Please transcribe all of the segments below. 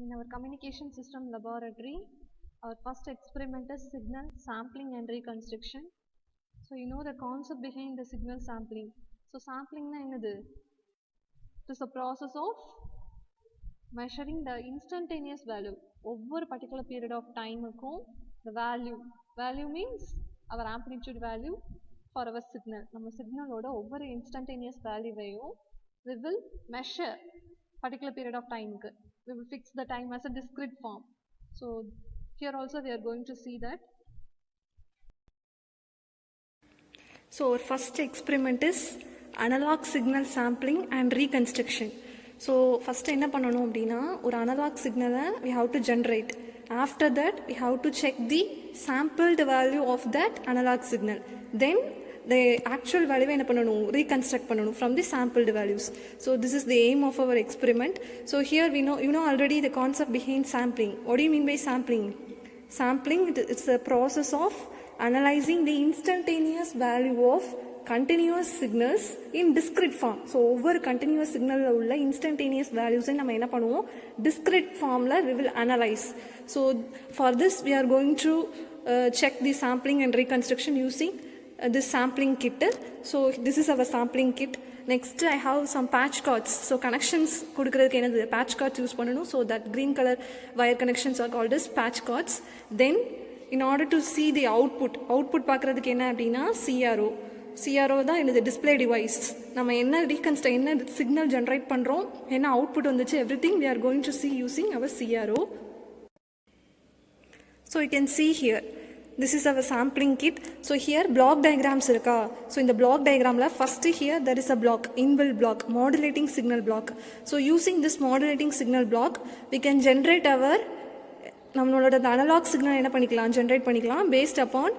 In our communication system laboratory, our first experiment is signal sampling and reconstruction. So you know the concept behind the signal sampling. So sampling na enadhu? It is a process of measuring the instantaneous value over a particular period of time. The value means our amplitude value for our signal. Nama signal oda over instantaneous value we will measure particular period of time. We will fix the time as a discrete form. So here also we are going to see that. So our first experiment is analog signal sampling and reconstruction. So first என்ன பண்ணணும் அப்படின்னா ஒரு analog signal we have to generate. After that we have to check the sampled value of that analog signal. Then the actual value என்ன பண்ணணும் reconstruct பண்ணணும் from the sampled values. So this is the aim of our experiment. So here we know you know already the concept behind sampling. What do you mean by sampling? Sampling it's the process of analyzing the instantaneous value of continuous signals in discrete form. So over continuous signal la ulla instantaneous values நம்ம என்ன பண்ணுவோம் discrete form la we will analyze. So for this we are going to check the sampling and reconstruction using this sampling kit. So this is our sampling kit. Next I have some patch cords. So connections கொடுக்கிறதுக்கு என்னது patch cords use பண்ணனும். So that green color wire connections are called as patch cords. Then in order to see the output பார்க்கிறதுக்கு என்ன அப்படினா CRO தான் இந்த display device. நம்ம என்ன reconstruct என்ன signal generate பண்றோம் என்ன output வந்துச்சு everything we are going to see using our CRO. So you can see here this is our sampling kit. So here block diagrams irukka. So in the block diagram la first here there is a block inbuilt block modulating signal block. So using this modulating signal block we can generate our நம்மளோட analog signal என்ன பண்ணிக்கலாம் generate பண்ணிக்கலாம் based upon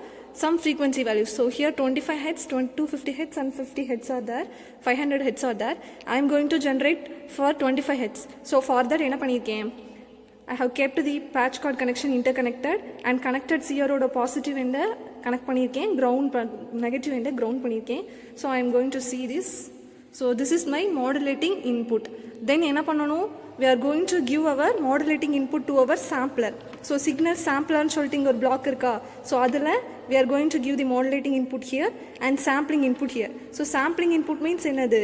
some frequency values. So here 25 Hz, 250 Hz and 50 Hz are there, 500 Hz are there. I am going to generate for 25 Hz. So for that என்ன பண்ணிருக்கேன் I have kept the patch cord connection interconnected and connected CRO ஓட positive end connect பண்ணிருக்கேன் ground negative end ground பண்ணிருக்கேன். So I am going to see this. So this is my modulating input. Then என்ன பண்ணனும் we are going to give our modulating input to our sampler. So signal sampler னு சொல்லிட்டு இங்க ஒரு block இருக்கா. So அதுல we are going to give the modulating input here and sampling input here. So sampling input means என்னது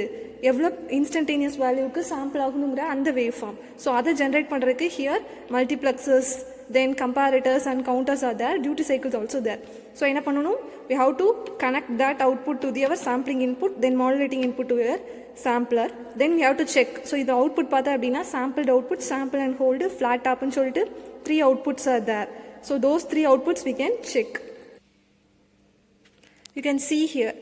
எவ்வளவு instantaneous valueக்கு sample ஆகணும்ங்கற அந்த waveform. So அதை generate பண்றதுக்கு here multiplexers, then comparators and counters are there, duty cycles also there. So என்ன பண்ணனும் we have to connect that output to the our sampling input, then modulating input to our sampler. Then we have to check. So இது output பார்த்தா அப்படினா sampled output, sample and hold, flat top னு சொல்லிட்டு 3 outputs are there. So those 3 outputs we can check. You can see here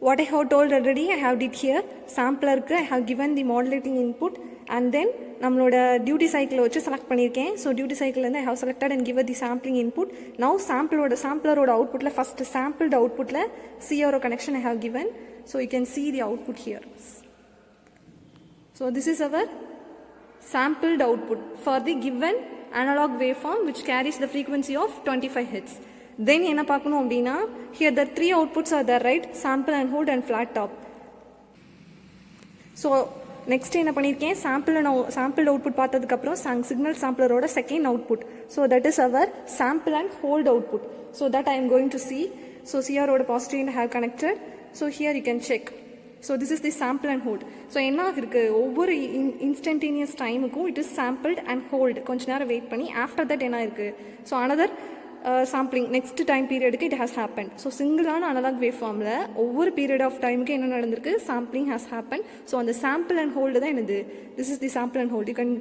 what I have told already. I have did here sampler க்கு I have given the modulating input and then நம்மளோட duty cycle வச்சு select பண்ணிருக்கேன். So duty cycle ல I have selected and given the sampling input. Now sampler ஓட outputல first sampled outputல CRO connection I have given. So you can see the output here. So this is our sampled output for the given analog waveform which carries the frequency of 25 Hz. Then என்ன பார்க்கணும் அப்படினா here the 3 outputs are there, right? Sample and hold and flat top. So next என்ன பண்ணிருக்கேன் sampled output பார்த்ததுக்கு அப்புறம் signal sampler ஓட second output. So that is our sample and hold output. So that I am going to see. So CR ஓட positive end I have connected. So here you can check. So this is the sample and hold. So என்ன இருக்கு ஒவ்வொரு instantaneous timeக்கும் it is sampled and hold. கொஞ்ச நேரம் wait பண்ணி after that என்ன இருக்கு so another sampling next time period it has happened. So single ஆன analog waveform ல ஒவ்வொரு period of time க்கு என்ன நடந்திருக்கு sampling has happened. So அந்த sample and hold தான் என்னது this is the sample and hold. You can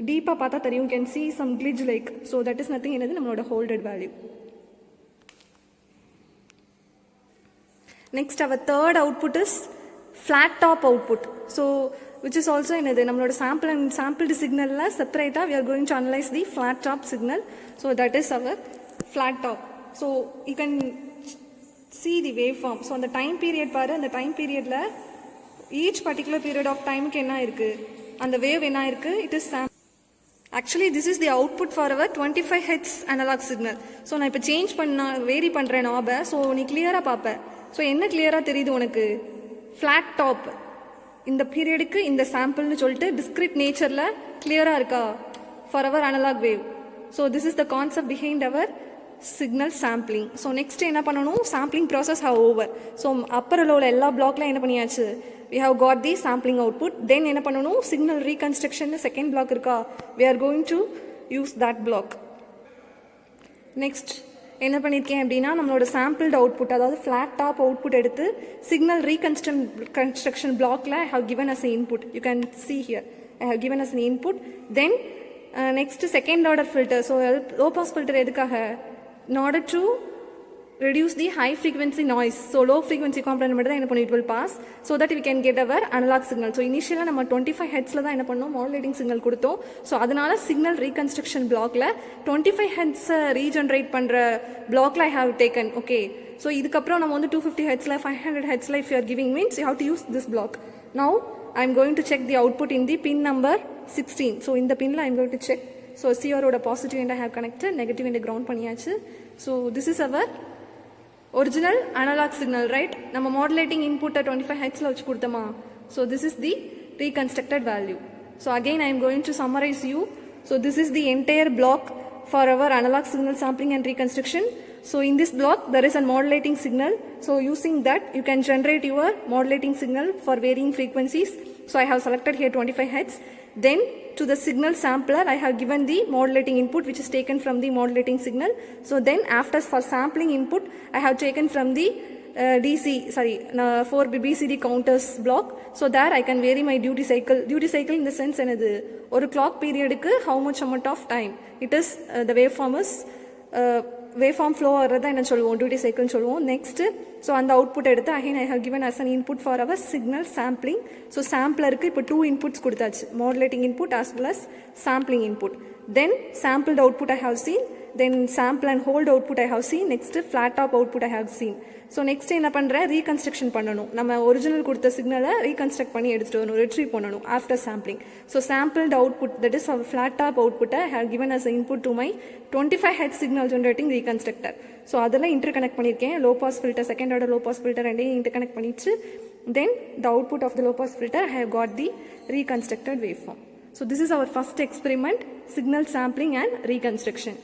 deepa பார்த்தா தெரியும் you can see some glitch like. So that is nothing என்னது நம்மளோட holded value. Next our third output is flat top output. So which is also என்னது நம்மளோட sample and sampled signal ல separate we are going to analyze the flat top signal. So that is our flat top. So you can see the waveform. So அந்த time period பாரு அந்த time period ல each particular period of time க்கு என்ன இருக்கு அந்த wave என்ன இருக்கு it is actually this is the output for our 25 Hz analog signal. So நான் இப்ப change பண்ண vary பண்றேன் knob. So நீ clear-ஆ பாப்ப. So என்ன clear-ஆ தெரியுது உனக்கு flat top இந்த பீரியடுக்கு இந்த சாம்பிள்னு சொல்லிட்டு discrete நேச்சர்ல clear-ஆ இருக்கா for our analog wave. So this is the concept behind our signal sampling. So next என்ன பண்ணணும், sampling process have over. So upper low எல்லா blockல என்ன பண்ணியாச்சு, we have got the sampling output. Then என்ன பண்ணணும், signal reconstruction second block இருக்கா, we are going to use that block. Next என்ன பண்ணியிருக்கேன் அப்படின்னா, நம்மளோட sampled output அதாவது flat top output எடுத்து signal reconstruction blockல I have given as an input. You can see here I have given as an input. Then next second order filter. So low pass filter எதுக்காக, in order to reduce the high frequency noise. So low frequency component மட்டும் தான் என்ன பண்ணி it will pass so that we can get our analog signal. So initially நம்ம 25 Hz தான் என்ன பண்ணோம், modulating signal கொடுத்தோம். So அதனால signal reconstruction blockல 25 Hz regenerate பண்ற blockல I have taken. Okay, so இதுக்கப்புறம் நம்ம வந்து 250 Hzல 500 Hzல if you are giving means you have to use this block. Now I am going to check the output in the pin number 16. So in the pinல I am going to check. So CR ஓட positive end I have connected, negative end ground பண்ணியாச்சு. So this is our original analog signal, right? நம்ம modulating input 25 Hzல வச்சு கொடுத்தோமா. So this is the reconstructed value. So again I am going to summarize you. So this is the entire block for our analog signal sampling and reconstruction. So in this block there is a modulating signal. So using that you can generate your modulating signal for varying frequencies. So I have selected here 25 Hz. Then to the signal sampler I have given the modulating input which is taken from the modulating signal. So then after for sampling input I have taken from the 4 BCD counters block. So there I can vary my duty cycle. Duty cycle in the sense என்னது, ஒரு clock period க்கு how much amount of time it is the waveform is waveform flow ஆகிறத என்ன சொல்லுவோம், duty cycle சொல்லுவோம். Next so அந்த output எடுத்து again I have given as an input for our signal sampling. So samplerக்கு இப்போ 2 inputs கொடுத்தாச்சு, modulating input as well as sampling input. Then sampled output I have seen, then sample and hold output I have seen, next flat top output I have seen. So next என்ன பண்றேன், reconstruction பண்ணணும். நம்ம original கொடுத்த சிக்னலை reconstruct பண்ணி எடுத்துட்டு வரணும், retrieve பண்ணணும் after sampling. So sampled output, that is our flat top output I have given as an input to my 25 Hz signal generating reconstructor. So அதெல்லாம் interconnect பண்ணியிருக்கேன், low pass filter, second order low pass filter ரெண்டையும் interconnect பண்ணிச்சு. Then the output of the low pass filter I have got the reconstructed waveform. So this is our first experiment, signal sampling and reconstruction.